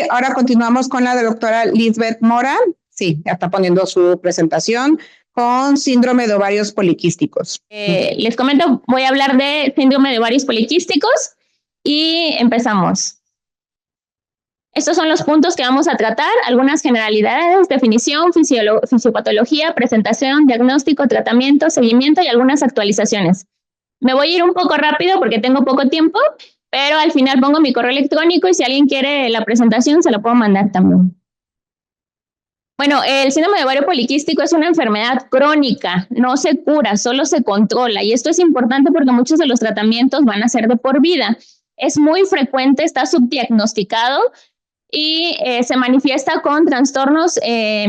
Ahora continuamos con la doctora Lisbeth Mora. Sí, ya está poniendo su presentación con síndrome de ovarios poliquísticos. Les comento, voy a hablar de síndrome de ovarios poliquísticos y empezamos. Estos son los puntos que vamos a tratar, algunas generalidades, definición, fisiopatología, presentación, diagnóstico, tratamiento, seguimiento y algunas actualizaciones. Me voy a ir un poco rápido porque tengo poco tiempo, pero al final pongo mi correo electrónico y si alguien quiere la presentación se la puedo mandar también. Bueno, el síndrome de ovario poliquístico es una enfermedad crónica, no se cura, solo se controla. Y esto es importante porque muchos de los tratamientos van a ser de por vida. Es muy frecuente, está subdiagnosticado y se manifiesta con trastornos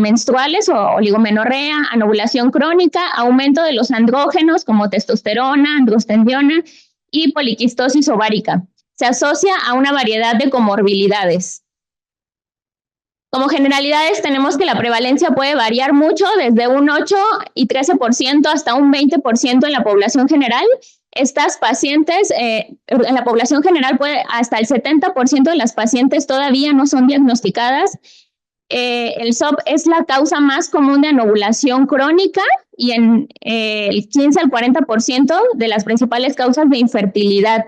menstruales o oligomenorrea, anovulación crónica, aumento de los andrógenos como testosterona, androstendiona y poliquistosis ovárica. Se asocia a una variedad de comorbilidades. Como generalidades tenemos que la prevalencia puede variar mucho, desde un 8 y 13% hasta un 20% en la población general. Estas pacientes, en la población general puede hasta el 70% de las pacientes todavía no son diagnosticadas. El SOP es la causa más común de anovulación crónica y en el 15 al 40% de las principales causas de infertilidad.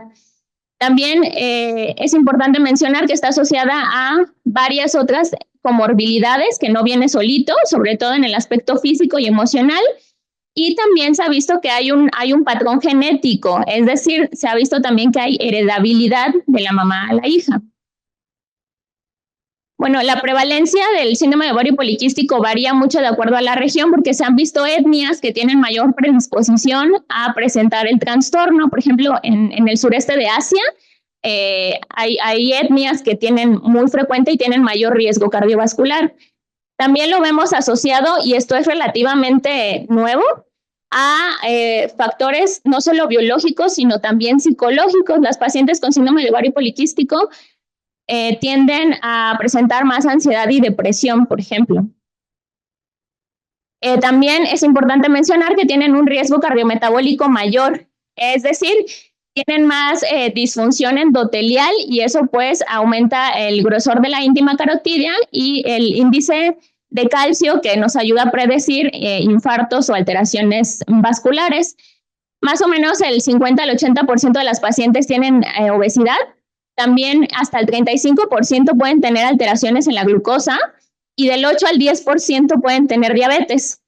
También es importante mencionar que está asociada a varias otras comorbilidades que no viene solito, sobre todo en el aspecto físico y emocional. Y también se ha visto que hay un patrón genético, es decir, se ha visto también que hay heredabilidad de la mamá a la hija. Bueno, la prevalencia del síndrome de ovario poliquístico varía mucho de acuerdo a la región porque se han visto etnias que tienen mayor predisposición a presentar el trastorno. Por ejemplo, en el sureste de Asia hay etnias que tienen muy frecuente y tienen mayor riesgo cardiovascular. También lo vemos asociado, y esto es relativamente nuevo, a factores no solo biológicos, sino también psicológicos. Las pacientes con síndrome de ovario poliquístico tienden a presentar más ansiedad y depresión, por ejemplo. También es importante mencionar que tienen un riesgo cardiometabólico mayor, es decir, tienen más disfunción endotelial y eso pues aumenta el grosor de la íntima carotidia y el índice de calcio que nos ayuda a predecir infartos o alteraciones vasculares. Más o menos el 50 al 80% de las pacientes tienen obesidad. También hasta el 35% pueden tener alteraciones en la glucosa y del 8 al 10% pueden tener diabetes.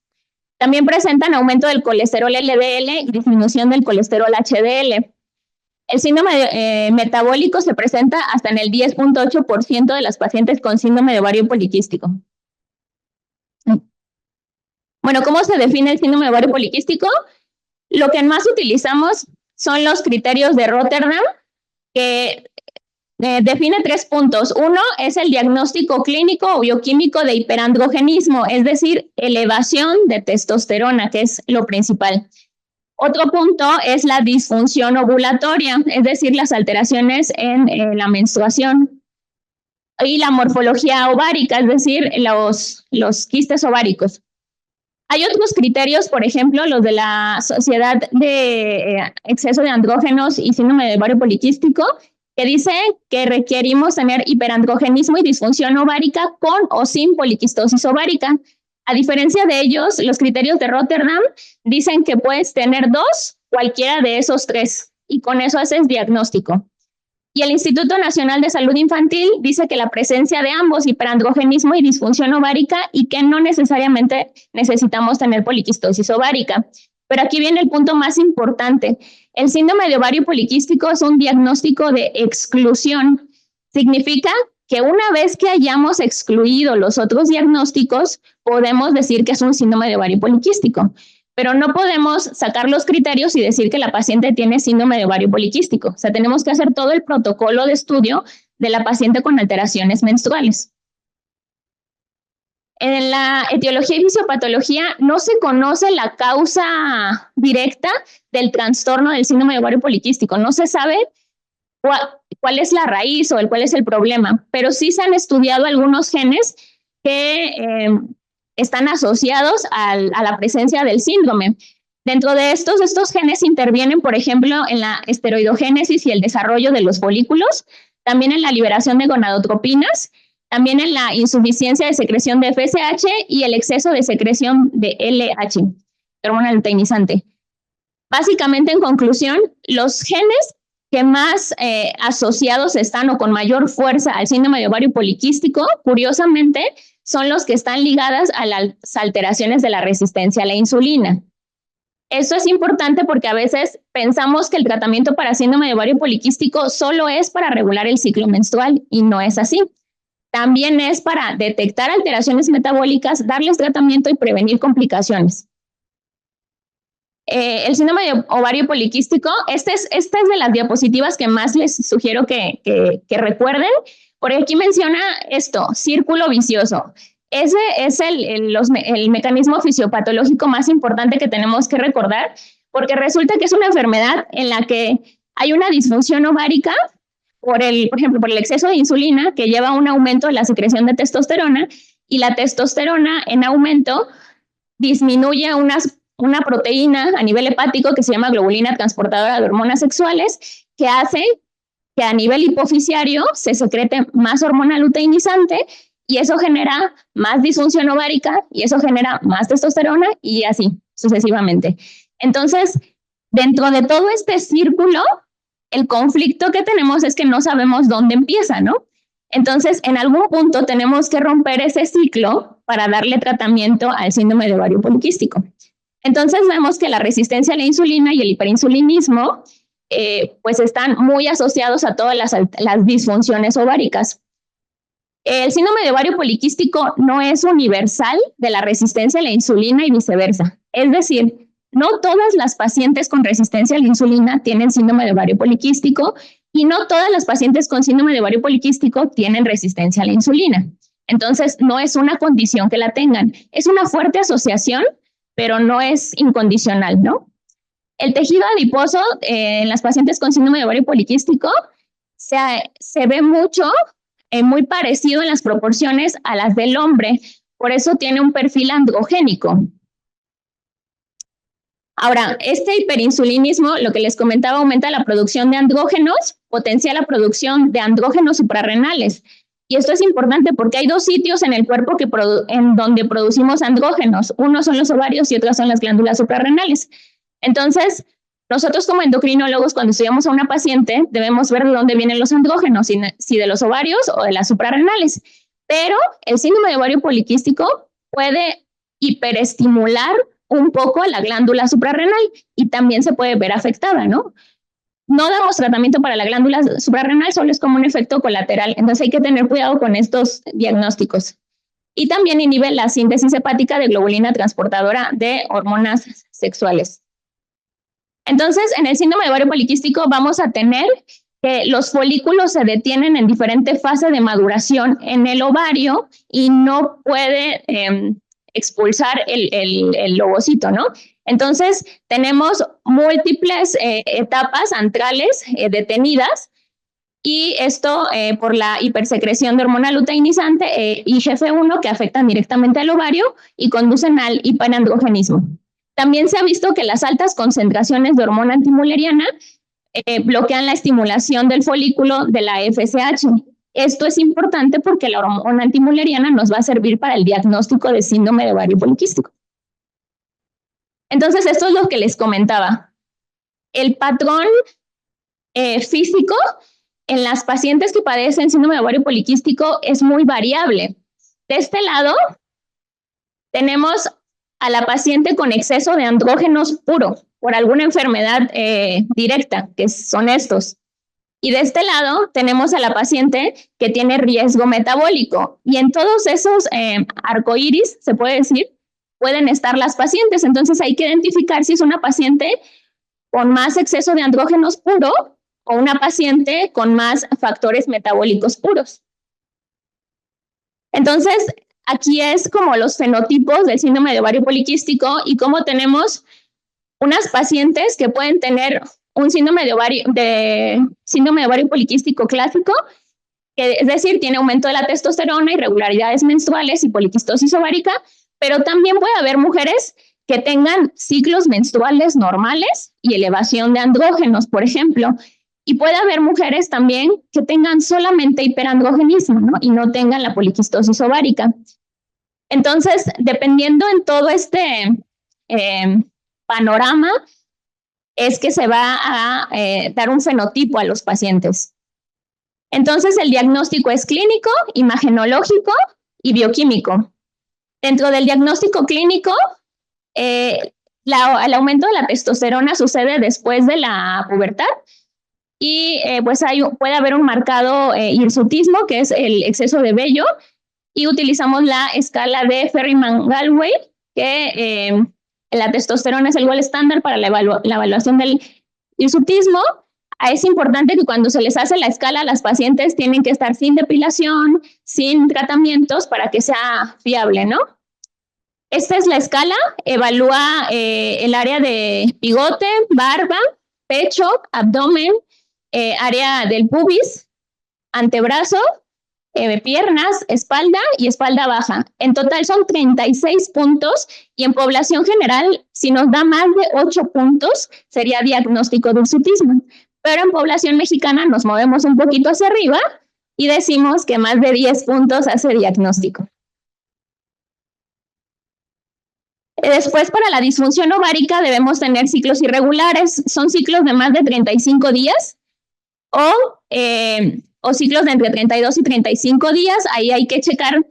También presentan aumento del colesterol LDL y disminución del colesterol HDL. El síndrome metabólico se presenta hasta en el 10.8% de las pacientes con síndrome de ovario poliquístico. Bueno, ¿cómo se define el síndrome de ovario poliquístico? Lo que más utilizamos son los criterios de Rotterdam, que define 3 puntos. Uno es el diagnóstico clínico o bioquímico de hiperandrogenismo, es decir, elevación de testosterona, que es lo principal. Otro punto es la disfunción ovulatoria, es decir, las alteraciones en la menstruación. Y la morfología ovárica, es decir, los quistes ováricos. Hay otros criterios, por ejemplo, los de la Sociedad de Exceso de Andrógenos y Síndrome de Ovario Poliquístico, que dice que requerimos tener hiperandrogenismo y disfunción ovárica con o sin poliquistosis ovárica. A diferencia de ellos, los criterios de Rotterdam dicen que puedes tener 2, cualquiera de esos 3, y con eso haces diagnóstico. Y el Instituto Nacional de Salud Infantil dice que la presencia de ambos, hiperandrogenismo y disfunción ovárica, y que no necesariamente necesitamos tener poliquistosis ovárica. Pero aquí viene el punto más importante. El síndrome de ovario poliquístico es un diagnóstico de exclusión. Significa que una vez que hayamos excluido los otros diagnósticos, podemos decir que es un síndrome de ovario poliquístico. Pero no podemos sacar los criterios y decir que la paciente tiene síndrome de ovario poliquístico. O sea, tenemos que hacer todo el protocolo de estudio de la paciente con alteraciones menstruales. En la etiología y fisiopatología no se conoce la causa directa del trastorno del síndrome de ovario poliquístico. No se sabe cuál es la raíz o cuál es el problema, pero sí se han estudiado algunos genes que están asociados a la presencia del síndrome. Dentro de estos genes intervienen, por ejemplo, en la esteroidogénesis y el desarrollo de los folículos, también en la liberación de gonadotropinas, también en la insuficiencia de secreción de FSH y el exceso de secreción de LH, hormona luteinizante. Básicamente, en conclusión, los genes que más asociados están o con mayor fuerza al síndrome de ovario poliquístico, curiosamente, son los que están ligadas a las alteraciones de la resistencia a la insulina. Esto es importante porque a veces pensamos que el tratamiento para síndrome de ovario poliquístico solo es para regular el ciclo menstrual y no es así. También es para detectar alteraciones metabólicas, darles tratamiento y prevenir complicaciones. El síndrome de ovario poliquístico, esta es de las diapositivas que más les sugiero que recuerden, porque aquí menciona esto, círculo vicioso. Ese es el mecanismo fisiopatológico más importante que tenemos que recordar, porque resulta que es una enfermedad en la que hay una disfunción ovárica, por ejemplo, por el exceso de insulina, que lleva a un aumento de la secreción de testosterona, y la testosterona en aumento disminuye una proteína a nivel hepático que se llama globulina transportadora de hormonas sexuales, que hace que a nivel hipofisiario se secrete más hormona luteinizante y eso genera más disfunción ovárica y eso genera más testosterona y así sucesivamente. Entonces, dentro de todo este círculo, el conflicto que tenemos es que no sabemos dónde empieza, ¿no? Entonces, en algún punto tenemos que romper ese ciclo para darle tratamiento al síndrome de ovario poliquístico. Entonces, vemos que la resistencia a la insulina y el hiperinsulinismo pues están muy asociados a todas las disfunciones ováricas. El síndrome de ovario poliquístico no es universal de la resistencia a la insulina y viceversa. Es decir, no todas las pacientes con resistencia a la insulina tienen síndrome de ovario poliquístico y no todas las pacientes con síndrome de ovario poliquístico tienen resistencia a la insulina. Entonces, no es una condición que la tengan. Es una fuerte asociación, pero no es incondicional, ¿no? El tejido adiposo en las pacientes con síndrome de ovario poliquístico se ve mucho, muy parecido en las proporciones a las del hombre, por eso tiene un perfil androgénico. Ahora, este hiperinsulinismo, lo que les comentaba, aumenta la producción de andrógenos, potencia la producción de andrógenos suprarrenales. Y esto es importante porque hay dos sitios en el cuerpo en donde producimos andrógenos. Uno son los ovarios y otros son las glándulas suprarrenales. Entonces, nosotros como endocrinólogos, cuando estudiamos a una paciente, debemos ver de dónde vienen los andrógenos, si de los ovarios o de las suprarrenales. Pero el síndrome de ovario poliquístico puede hiperestimular un poco la glándula suprarrenal y también se puede ver afectada, ¿no? No damos tratamiento para la glándula suprarrenal, solo es como un efecto colateral. Entonces hay que tener cuidado con estos diagnósticos. Y también inhibe la síntesis hepática de globulina transportadora de hormonas sexuales. Entonces, en el síndrome de ovario poliquístico vamos a tener que los folículos se detienen en diferente fase de maduración en el ovario y no puede expulsar el ovocito, ¿no? Entonces, tenemos múltiples etapas antrales detenidas y esto por la hipersecreción de hormona luteinizante IGF-1 que afectan directamente al ovario y conducen al hiperandrogenismo. También se ha visto que las altas concentraciones de hormona antimülleriana bloquean la estimulación del folículo de la FSH. Esto es importante porque la hormona antimülleriana nos va a servir para el diagnóstico de síndrome de ovario poliquístico. Entonces, esto es lo que les comentaba. El patrón físico en las pacientes que padecen síndrome de ovario poliquístico es muy variable. De este lado, tenemos a la paciente con exceso de andrógenos puro por alguna enfermedad directa, que son estos. Y de este lado tenemos a la paciente que tiene riesgo metabólico. Y en todos esos arcoíris, se puede decir, pueden estar las pacientes. Entonces hay que identificar si es una paciente con más exceso de andrógenos puro o una paciente con más factores metabólicos puros. Entonces, aquí es como los fenotipos del síndrome de ovario poliquístico y cómo tenemos unas pacientes que pueden tener un síndrome de ovario poliquístico clásico, que es decir, tiene aumento de la testosterona, irregularidades menstruales y poliquistosis ovárica, pero también puede haber mujeres que tengan ciclos menstruales normales y elevación de andrógenos, por ejemplo. Y puede haber mujeres también que tengan solamente hiperandrogenismo, ¿no? Y no tengan la poliquistosis ovárica. Entonces, dependiendo en todo este panorama, es que se va a dar un fenotipo a los pacientes. Entonces, el diagnóstico es clínico, imagenológico y bioquímico. Dentro del diagnóstico clínico, el aumento de la testosterona sucede después de la pubertad y pues puede haber un marcado hirsutismo, que es el exceso de vello, y utilizamos la escala de Ferriman-Gallwey, que la testosterona es el gold estándar para la evaluación del hirsutismo. Es importante que cuando se les hace la escala, las pacientes tienen que estar sin depilación, sin tratamientos para que sea fiable, ¿no? Esta es la escala, evalúa el área de bigote, barba, pecho, abdomen, área del pubis, antebrazo, piernas, espalda y espalda baja. En total son 36 puntos y en población general, si nos da más de 8 puntos, sería diagnóstico de hirsutismo. Pero en población mexicana nos movemos un poquito hacia arriba y decimos que más de 10 puntos hace diagnóstico. Después, para la disfunción ovárica debemos tener ciclos irregulares. Son ciclos de más de 35 días o ciclos de entre 32 y 35 días. Ahí hay que checar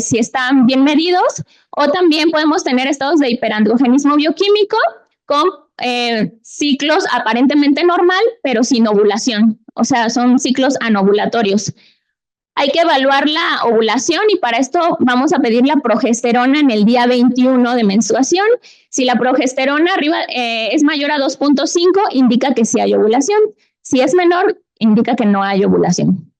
si están bien medidos. O también podemos tener estados de hiperandrogenismo bioquímico con ciclos aparentemente normal, pero sin ovulación. O sea, son ciclos anovulatorios. Hay que evaluar la ovulación y para esto vamos a pedir la progesterona en el día 21 de menstruación. Si la progesterona arriba es mayor a 2.5, indica que sí hay ovulación. Si es menor, indica que no hay ovulación.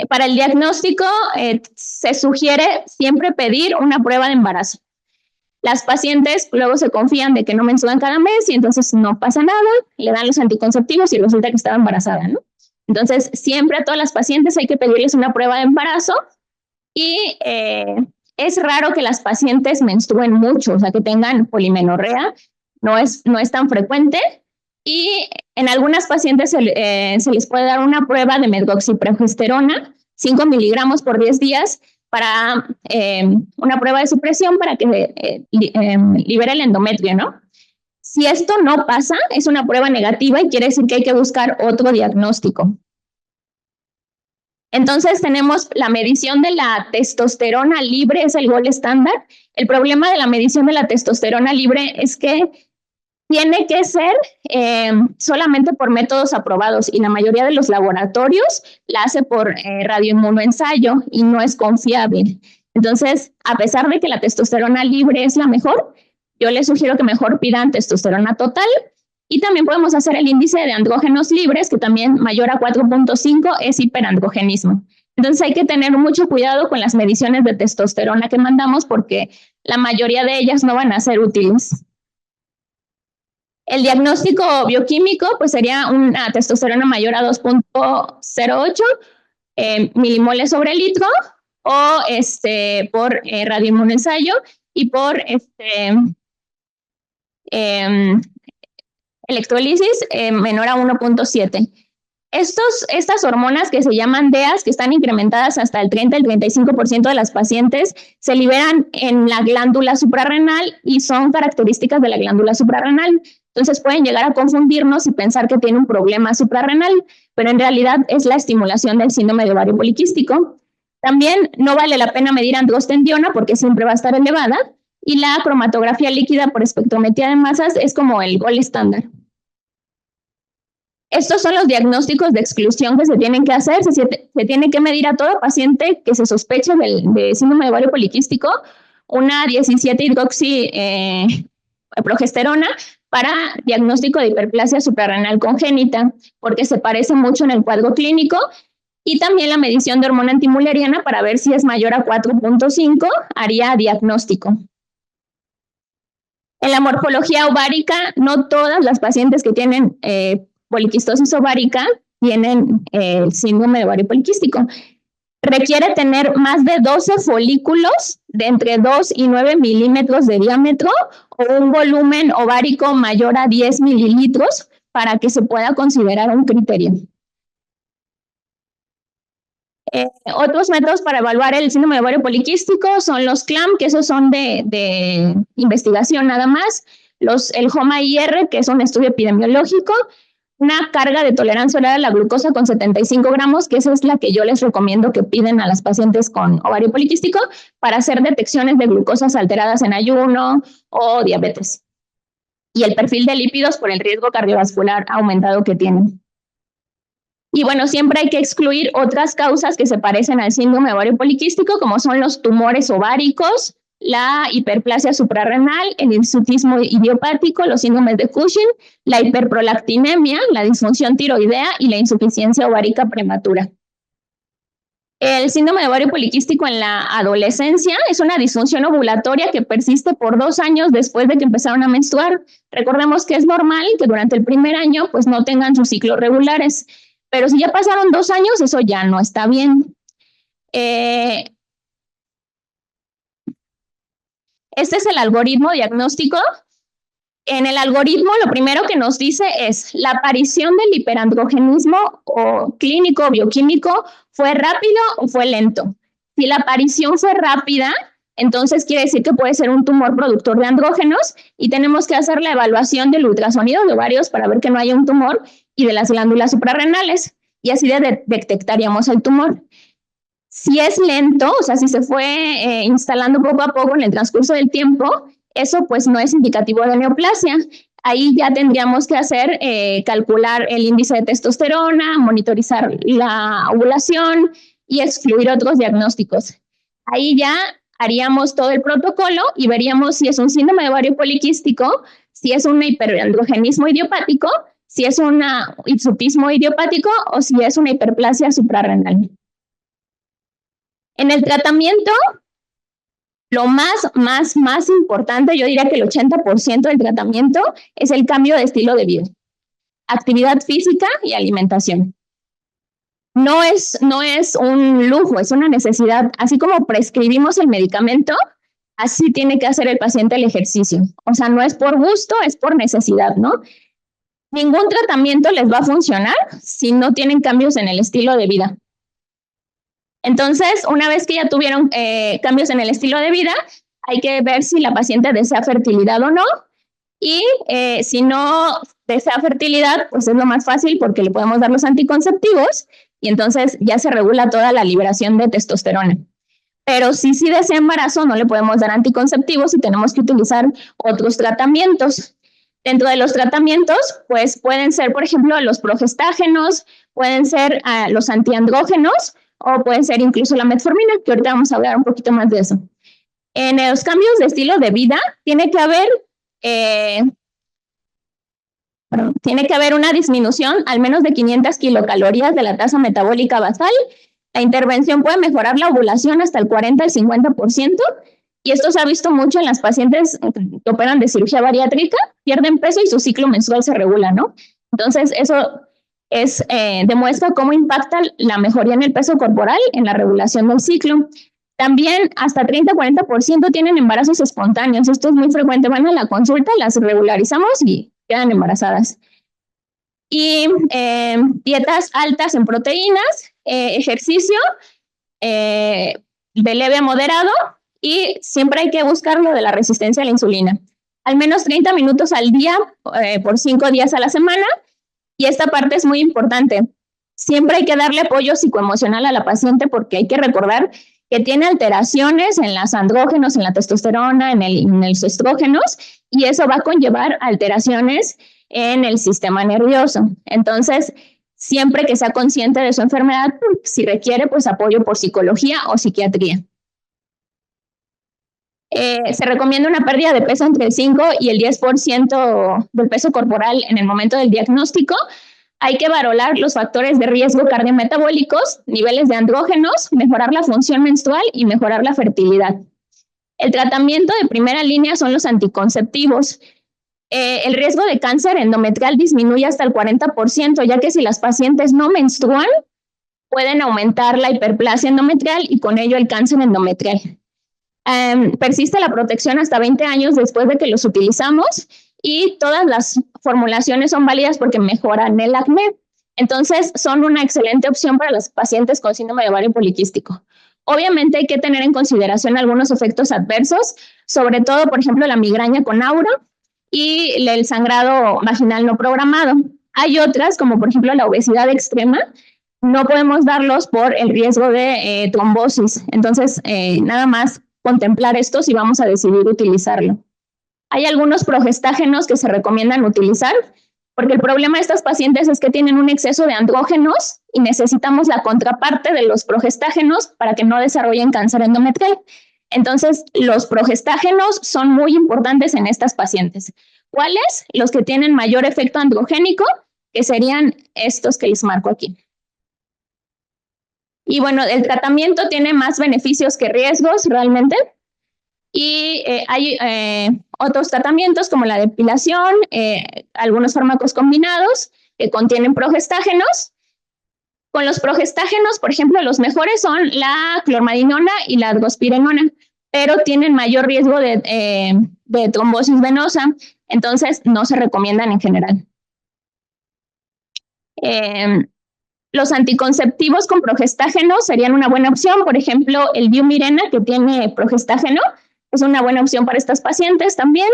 Para el diagnóstico se sugiere siempre pedir una prueba de embarazo. Las pacientes luego se confían de que no menstruan cada mes y entonces no pasa nada, le dan los anticonceptivos y resulta que estaba embarazada, ¿no? Entonces, siempre a todas las pacientes hay que pedirles una prueba de embarazo y es raro que las pacientes menstruen mucho, o sea, que tengan polimenorrea, no es tan frecuente. Y en algunas pacientes se les puede dar una prueba de medroxiprogesterona, 5 miligramos por 10 días, para una prueba de supresión para que libere el endometrio, ¿no? Si esto no pasa, es una prueba negativa y quiere decir que hay que buscar otro diagnóstico. Entonces tenemos la medición de la testosterona libre, es el gold estándar. El problema de la medición de la testosterona libre es que tiene que ser solamente por métodos aprobados y la mayoría de los laboratorios la hace por radioinmunoensayo y no es confiable. Entonces, a pesar de que la testosterona libre es la mejor, yo les sugiero que mejor pidan testosterona total y también podemos hacer el índice de andrógenos libres, que también mayor a 4.5 es hiperandrogenismo. Entonces hay que tener mucho cuidado con las mediciones de testosterona que mandamos porque la mayoría de ellas no van a ser útiles. El diagnóstico bioquímico pues sería una testosterona mayor a 2.08 milimoles sobre litro o por radioinmunoensayo y por electrolisis menor a 1.7. Estas hormonas que se llaman DEAs, que están incrementadas hasta el 30 al 35% de las pacientes, se liberan en la glándula suprarrenal y son características de la glándula suprarrenal. Entonces pueden llegar a confundirnos y pensar que tiene un problema suprarrenal, pero en realidad es la estimulación del síndrome de ovario poliquístico. También no vale la pena medir androstendiona porque siempre va a estar elevada y la cromatografía líquida por espectrometría de masas es como el gold estándar. Estos son los diagnósticos de exclusión que se tienen que hacer. Se tiene que medir a todo paciente que se sospeche de síndrome de ovario poliquístico una 17-hidroxiprogesterona para diagnóstico de hiperplasia suprarrenal congénita, porque se parece mucho en el cuadro clínico, y también la medición de hormona antimuleriana para ver si es mayor a 4.5, haría diagnóstico. En la morfología ovárica, no todas las pacientes que tienen poliquistosis ovárica tienen el síndrome de ovario poliquístico. Requiere tener más de 12 folículos de entre 2 y 9 milímetros de diámetro o un volumen ovárico mayor a 10 mililitros para que se pueda considerar un criterio. Otros métodos para evaluar el síndrome de ovario poliquístico son los CLAM, que esos son de investigación nada más, el HOMA-IR, que es un estudio epidemiológico, una carga de tolerancia oral a la glucosa con 75 gramos, que esa es la que yo les recomiendo que piden a las pacientes con ovario poliquístico para hacer detecciones de glucosas alteradas en ayuno o diabetes. Y el perfil de lípidos por el riesgo cardiovascular aumentado que tienen. Y bueno, siempre hay que excluir otras causas que se parecen al síndrome de ovario poliquístico, como son los tumores ováricos, la hiperplasia suprarrenal, el hirsutismo idiopático, los síndromes de Cushing, la hiperprolactinemia, la disfunción tiroidea y la insuficiencia ovárica prematura. El síndrome de ovario poliquístico en la adolescencia es una disfunción ovulatoria que persiste por 2 años después de que empezaron a menstruar. Recordemos que es normal que durante el primer año pues no tengan sus ciclos regulares, pero si ya pasaron 2 años, eso ya no está bien. Este es el algoritmo diagnóstico. En el algoritmo, lo primero que nos dice es la aparición del hiperandrogenismo o clínico o bioquímico fue rápido o fue lento. Si la aparición fue rápida, entonces quiere decir que puede ser un tumor productor de andrógenos y tenemos que hacer la evaluación del ultrasonido de ovarios para ver que no haya un tumor y de las glándulas suprarrenales y así detectaríamos el tumor. Si es lento, o sea, si se fue instalando poco a poco en el transcurso del tiempo, eso pues no es indicativo de neoplasia. Ahí ya tendríamos que hacer, calcular el índice de testosterona, monitorizar la ovulación y excluir otros diagnósticos. Ahí ya haríamos todo el protocolo y veríamos si es un síndrome de ovario poliquístico, si es un hiperandrogenismo idiopático, si es un hirsutismo idiopático o si es una hiperplasia suprarrenal. En el tratamiento, lo más importante, yo diría que el 80% del tratamiento es el cambio de estilo de vida, actividad física y alimentación. No es un lujo, es una necesidad. Así como prescribimos el medicamento, así tiene que hacer el paciente el ejercicio. O sea, no es por gusto, es por necesidad, ¿no? Ningún tratamiento les va a funcionar si no tienen cambios en el estilo de vida. Entonces, una vez que ya tuvieron cambios en el estilo de vida, hay que ver si la paciente desea fertilidad o no. Y si no desea fertilidad, pues es lo más fácil porque le podemos dar los anticonceptivos y entonces ya se regula toda la liberación de testosterona. Pero si sí desea embarazo, no le podemos dar anticonceptivos y tenemos que utilizar otros tratamientos. Dentro de los tratamientos, pues pueden ser, por ejemplo, los progestágenos, pueden ser los antiandrógenos, o pueden ser incluso la metformina, que ahorita vamos a hablar un poquito más de eso. En los cambios de estilo de vida, tiene que haber una disminución al menos de 500 kilocalorías de la tasa metabólica basal. La intervención puede mejorar la ovulación hasta el 40 al 50%, y esto se ha visto mucho en las pacientes que operan de cirugía bariátrica, pierden peso y su ciclo menstrual se regula, ¿no? Entonces, eso demuestra cómo impacta la mejoría en el peso corporal en la regulación del ciclo. También hasta 30-40% tienen embarazos espontáneos. Esto es muy frecuente. Van a la consulta, las regularizamos y quedan embarazadas. Y dietas altas en proteínas, ejercicio de leve a moderado y siempre hay que buscar lo de la resistencia a la insulina. Al menos 30 minutos al día por 5 días a la semana. Y esta parte es muy importante. Siempre hay que darle apoyo psicoemocional a la paciente porque hay que recordar que tiene alteraciones en los andrógenos, en la testosterona, en los estrógenos, y eso va a conllevar alteraciones en el sistema nervioso. Entonces, siempre que sea consciente de su enfermedad, si requiere, pues apoyo por psicología o psiquiatría. Se recomienda una pérdida de peso entre el 5 y el 10% del peso corporal en el momento del diagnóstico. Hay que valorar los factores de riesgo cardiometabólicos, niveles de andrógenos, mejorar la función menstrual y mejorar la fertilidad. El tratamiento de primera línea son los anticonceptivos. El riesgo de cáncer endometrial disminuye hasta el 40%, ya que si las pacientes no menstruan, pueden aumentar la hiperplasia endometrial y con ello el cáncer endometrial. Persiste la protección hasta 20 años después de que los utilizamos y todas las formulaciones son válidas porque mejoran el acné. Entonces, son una excelente opción para los pacientes con síndrome de ovario poliquístico. Obviamente hay que tener en consideración algunos efectos adversos, sobre todo, por ejemplo, la migraña con aura y el sangrado vaginal no programado. Hay otras, como por ejemplo la obesidad extrema, no podemos darlos por el riesgo de trombosis. Entonces, nada más contemplar esto si vamos a decidir utilizarlo. Hay algunos progestágenos que se recomiendan utilizar, porque el problema de estas pacientes es que tienen un exceso de andrógenos y necesitamos la contraparte de los progestágenos para que no desarrollen cáncer endometrial. Entonces, los progestágenos son muy importantes en estas pacientes. ¿Cuáles? Los que tienen mayor efecto androgénico, que serían estos que les marco aquí. Y bueno, el tratamiento tiene más beneficios que riesgos realmente. Y hay otros tratamientos como la depilación, algunos fármacos combinados que contienen progestágenos. Con los progestágenos, por ejemplo, los mejores son la clormadinona y la ergospirenona, pero tienen mayor riesgo de trombosis venosa, entonces no se recomiendan en general. Los anticonceptivos con progestágeno serían una buena opción, por ejemplo, el Diumirena, que tiene progestágeno, es una buena opción para estas pacientes también.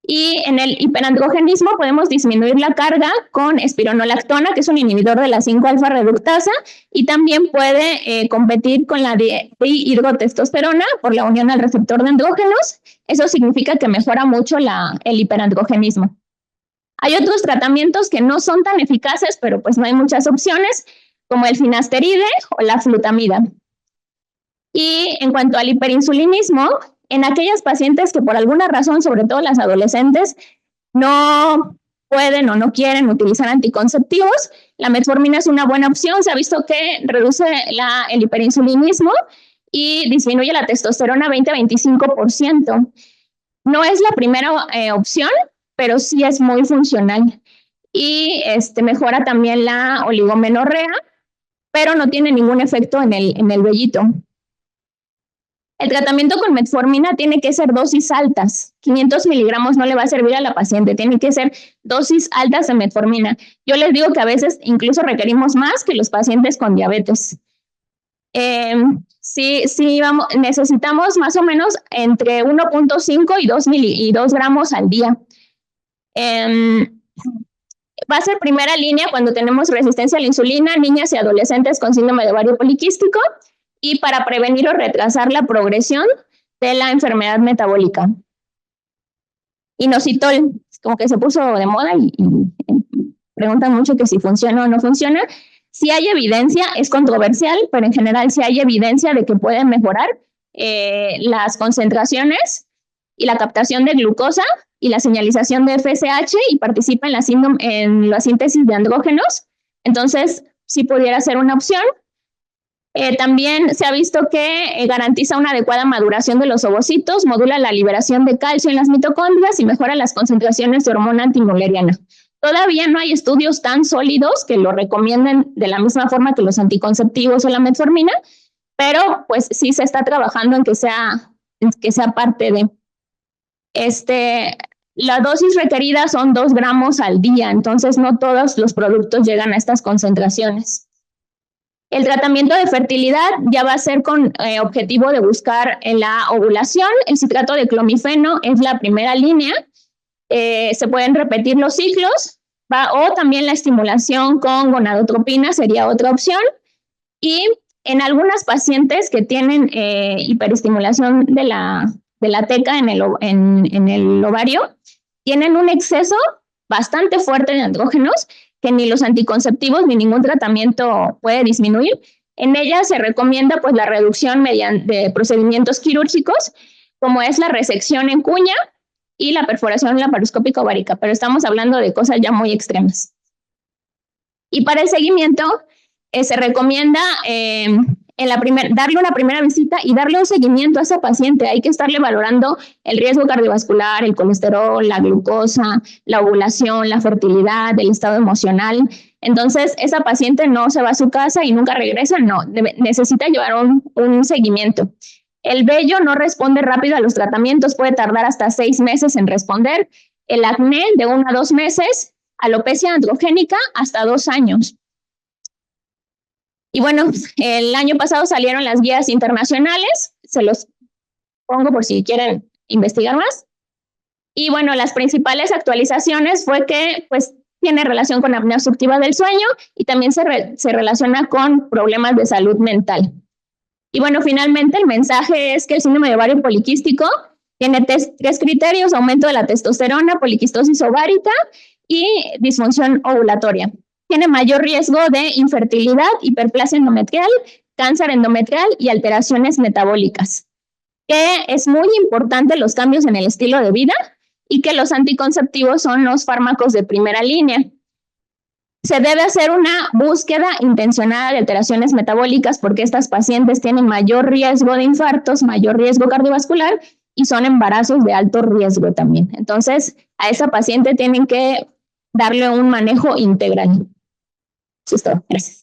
Y en el hiperandrogenismo podemos disminuir la carga con espironolactona, que es un inhibidor de la 5-alfa reductasa, y también puede competir con la dihidrotestosterona por la unión al receptor de andrógenos. Eso significa que mejora mucho el hiperandrogenismo. Hay otros tratamientos que no son tan eficaces, pero pues no hay muchas opciones, como el finasteride o la flutamida. Y en cuanto al hiperinsulinismo, en aquellas pacientes que por alguna razón, sobre todo las adolescentes, no pueden o no quieren utilizar anticonceptivos, la metformina es una buena opción. Se ha visto que reduce el hiperinsulinismo y disminuye la testosterona 20-25%. No es la primera opción, pero sí es muy funcional. Y mejora también la oligomenorrea, pero no tiene ningún efecto en el vellito. El tratamiento con metformina tiene que ser dosis altas. 500 miligramos no le va a servir a la paciente, tiene que ser dosis altas de metformina. Yo les digo que a veces incluso requerimos más que los pacientes con diabetes. Necesitamos más o menos entre 1.5 y 2 gramos al día. Va a ser primera línea cuando tenemos resistencia a la insulina, niñas y adolescentes con síndrome de ovario poliquístico, y para prevenir o retrasar la progresión de la enfermedad metabólica. Inositol, como que se puso de moda y preguntan mucho que si funciona o no funciona. Si hay evidencia, es controversial, pero en general sí hay evidencia de que pueden mejorar las concentraciones y la captación de glucosa y la señalización de FSH y participa en la síntesis de andrógenos. Entonces, sí pudiera ser una opción. También se ha visto que garantiza una adecuada maduración de los ovocitos, modula la liberación de calcio en las mitocondrias y mejora las concentraciones de hormona antimuleriana. Todavía no hay estudios tan sólidos que lo recomienden de la misma forma que los anticonceptivos o la metformina, pero pues sí se está trabajando en que sea parte de. La dosis requerida son 2 gramos al día, entonces no todos los productos llegan a estas concentraciones. El tratamiento de fertilidad ya va a ser con objetivo de buscar en la ovulación. El citrato de clomifeno es la primera línea. Se pueden repetir los ciclos, o también la estimulación con gonadotropina sería otra opción. Y en algunas pacientes que tienen hiperestimulación de la teca en el ovario, tienen un exceso bastante fuerte de andrógenos que ni los anticonceptivos ni ningún tratamiento puede disminuir. En ellas se recomienda pues la reducción mediante procedimientos quirúrgicos, como es la resección en cuña y la perforación laparoscópica ovárica, pero estamos hablando de cosas ya muy extremas. Y para el seguimiento se recomienda darle una primera visita y darle un seguimiento a esa paciente. Hay que estarle valorando el riesgo cardiovascular, el colesterol, la glucosa, la ovulación, la fertilidad, el estado emocional. Entonces, esa paciente no se va a su casa y nunca regresa, no, necesita llevar un seguimiento. El vello no responde rápido a los tratamientos, puede tardar hasta 6 meses en responder. El acné de 1 a 2 meses, alopecia androgénica hasta 2 años. Y bueno, el año pasado salieron las guías internacionales, se los pongo por si quieren investigar más. Y bueno, las principales actualizaciones fue que pues tiene relación con apnea obstructiva del sueño y también se relaciona con problemas de salud mental. Y bueno, finalmente el mensaje es que el síndrome de ovario poliquístico tiene 3 criterios: aumento de la testosterona, poliquistosis ovárica y disfunción ovulatoria. Tiene mayor riesgo de infertilidad, hiperplasia endometrial, cáncer endometrial y alteraciones metabólicas. Que es muy importante los cambios en el estilo de vida y que los anticonceptivos son los fármacos de primera línea. Se debe hacer una búsqueda intencionada de alteraciones metabólicas porque estas pacientes tienen mayor riesgo de infartos, mayor riesgo cardiovascular y son embarazos de alto riesgo también. Entonces, a esa paciente tienen que darle un manejo integral. Eso es todo. Gracias.